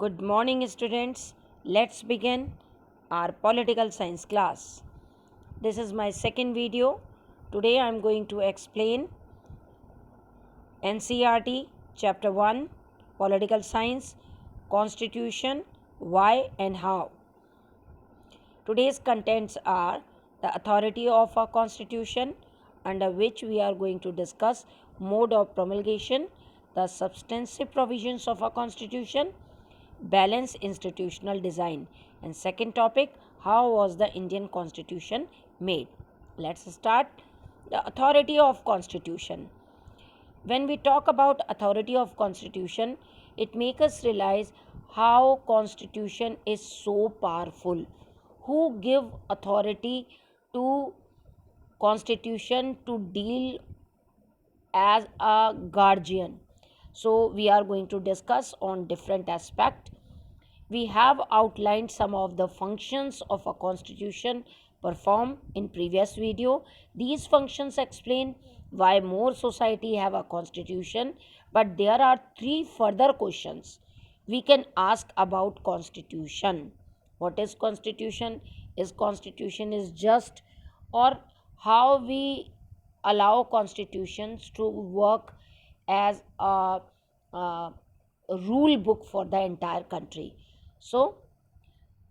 Good morning, students. Let's begin our political science class. This is my second video. Today I am going to explain NCERT Chapter 1 Political Science Constitution Why and How. Today's contents are the authority of a constitution, under which we are going to discuss mode of promulgation, the substantive provisions of a constitution, balanced institutional design, and second topic, how was the Indian constitution made. Let's start. The authority of constitution. When we talk about authority of constitution, it makes us realize how constitution is so powerful. Who give authority to constitution to deal as a guardian? So we are going to discuss on different aspect. We have outlined some of the functions of a constitution perform in previous video. These functions explain why more society have a constitution, but there are three further questions we can ask about constitution. What is constitution? Is constitution is just, or how we allow constitutions to work as a rule book for the entire country. So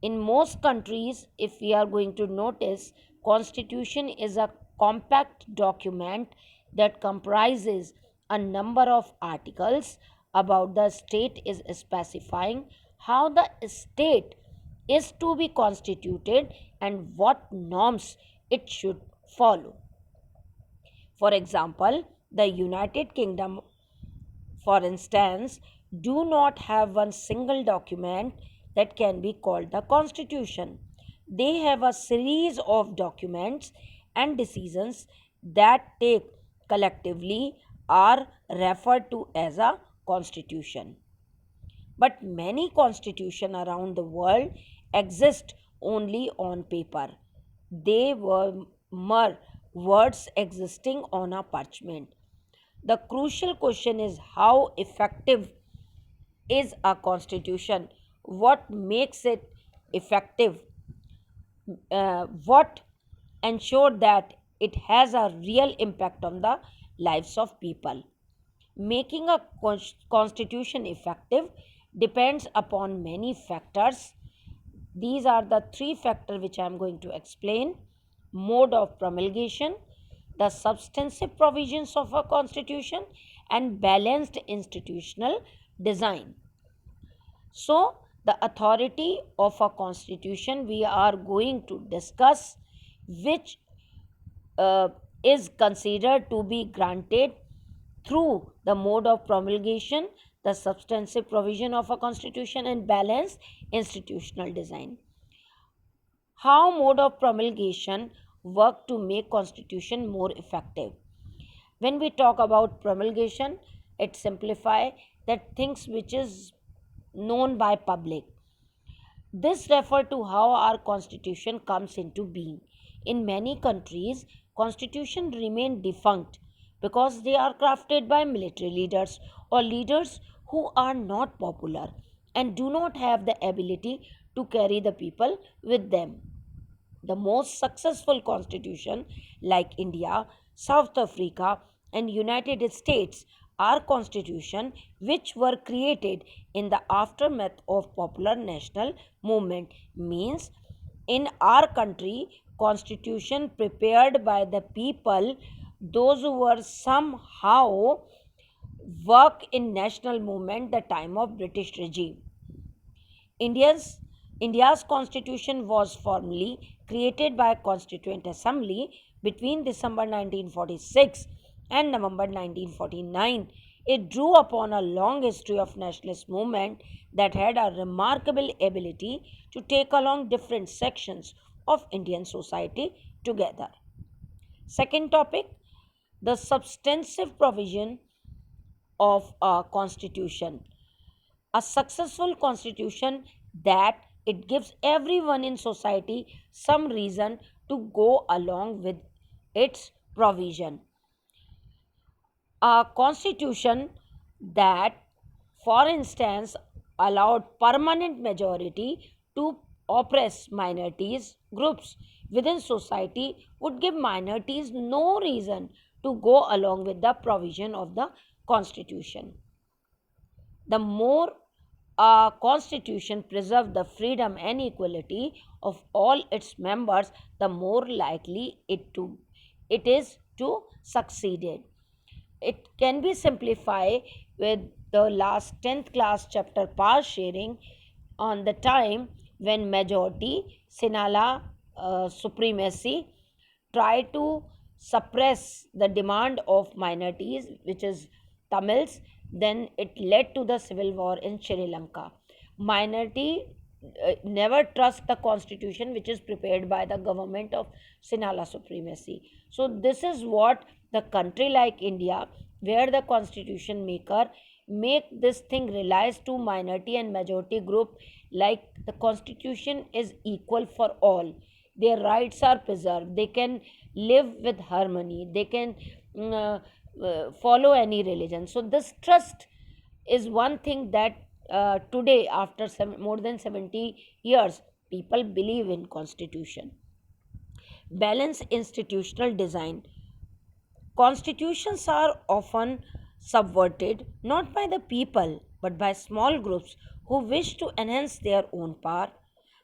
in most countries, if we are going to notice, constitution is a compact document that comprises a number of articles about the state, is specifying how the state is to be constituted and what norms it should follow. For example, the United Kingdom, for instance, do not have one single document that can be called the Constitution. They have a series of documents and decisions that take collectively are referred to as a constitution. But many constitutions around the world exist only on paper. They were mere words existing on a parchment. The crucial question is how effective is a constitution? What makes it effective? What ensure that it has a real impact on the lives of people? Making a constitution effective depends upon many factors. These are the three factors which I am going to explain: mode of promulgation, the substantive provisions of a constitution, and balanced institutional design. So, the authority of a constitution we are going to discuss, which is considered to be granted through the mode of promulgation, the substantive provision of a constitution, and balanced institutional design. How mode of promulgation work to make constitution more effective? When we talk about promulgation, it simplify that things which is known by public. This refer to how our constitution comes into being. In many countries, constitution remain defunct because they are crafted by military leaders or leaders who are not popular and do not have the ability to carry the people with them. The most successful constitution like India, South Africa, and United States are constitutions which were created in the aftermath of popular national movement. Means in our country, constitution prepared by the people, those who were somehow work in national movement the time of British regime. India's India's constitution was formally created by Constituent Assembly between December 1946 and November 1949. It drew upon a long history of nationalist movement that had a remarkable ability to take along different sections of Indian society together. Second topic, the substantive provision of a constitution. A successful constitution that it gives everyone in society some reason to go along with its provision. A constitution that, for instance, allowed permanent majority to oppress minorities groups within society would give minorities no reason to go along with the provision of the constitution. The more a constitution preserves the freedom and equality of all its members, the more likely it is to succeed. It can be simplified with the last 10th class chapter power sharing on the time when majority Sinhala supremacy tried to suppress the demand of minorities, which is Tamils. Then it led to the civil war in Sri Lanka. Minority never trust the constitution which is prepared by the government of Sinhala supremacy. So this is what the country like India, where the constitution maker make this thing relies to minority and majority group, like the constitution is equal for all, their rights are preserved, they can live with harmony, they can follow any religion. So this trust is one thing that today after more than 70 years people believe in constitution. Balance institutional design. Constitutions are often subverted not by the people but by small groups who wish to enhance their own power.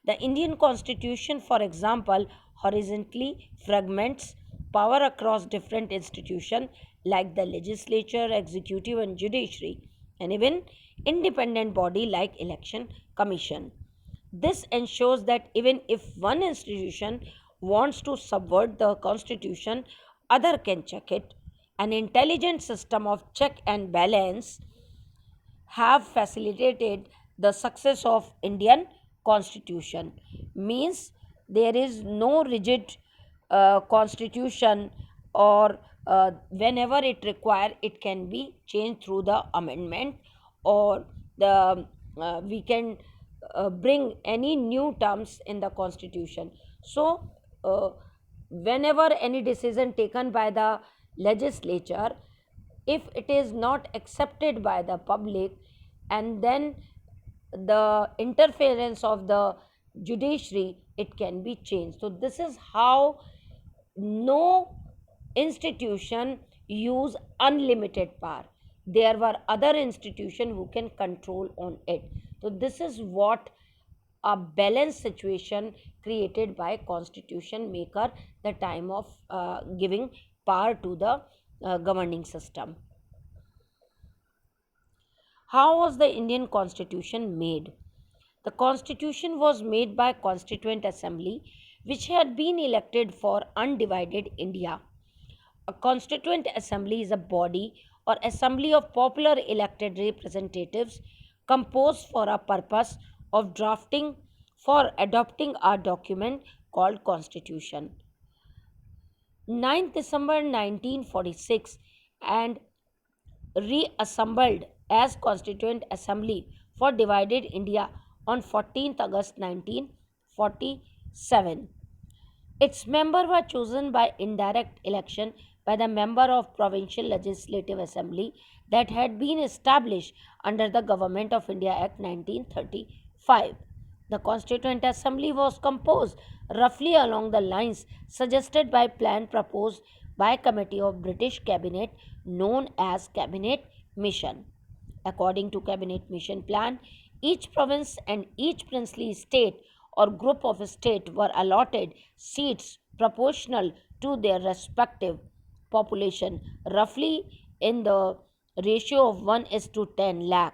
The Indian Constitution, for example, horizontally fragments power across different institutions like the legislature, executive, and judiciary, and even independent body like election commission. This ensures that even if one institution wants to subvert the constitution, other can check it. An intelligent system of check and balance have facilitated the success of Indian constitution. Means there is no rigid constitution, or whenever it require it can be changed through the amendment, or the we can bring any new terms in the constitution. So whenever any decision taken by the legislature, if it is not accepted by the public, and then the interference of the judiciary, it can be changed. So this is how no institution use unlimited power. There were other institutions who can control on it. So this is what a balanced situation created by constitution maker, the time of giving power to the governing system. How was the Indian constitution made? The constitution was made by Constituent Assembly, which had been elected for undivided India. A Constituent Assembly is a body or assembly of popular elected representatives composed for a purpose of drafting for adopting a document called Constitution. 9th December 1946 and reassembled as Constituent Assembly for divided India on 14th August 1947. Its members were chosen by indirect election by the member of Provincial Legislative Assembly that had been established under the Government of India Act 1935. The Constituent Assembly was composed roughly along the lines suggested by plan proposed by Committee of British Cabinet known as Cabinet Mission. According to Cabinet Mission plan, each province and each princely state or group of states were allotted seats proportional to their respective population, roughly in the ratio of 1 is to 10 lakh.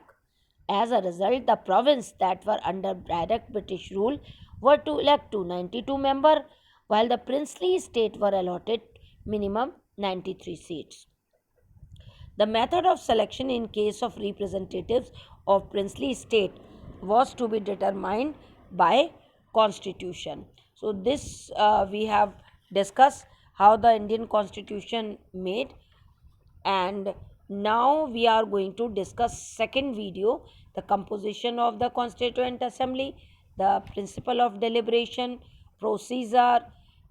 As a result, the provinces that were under direct British rule were to elect 292 members, while the princely state were allotted minimum 93 seats. The method of selection in case of representatives of princely state was to be determined by constitution. So this we have discussed how the Indian constitution made, and now we are going to discuss second video, the composition of the Constituent Assembly, the principle of deliberation, procedure,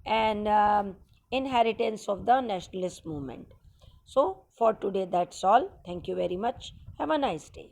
and inheritance of the nationalist movement. So for today that's all. Thank you very much. Have a nice day.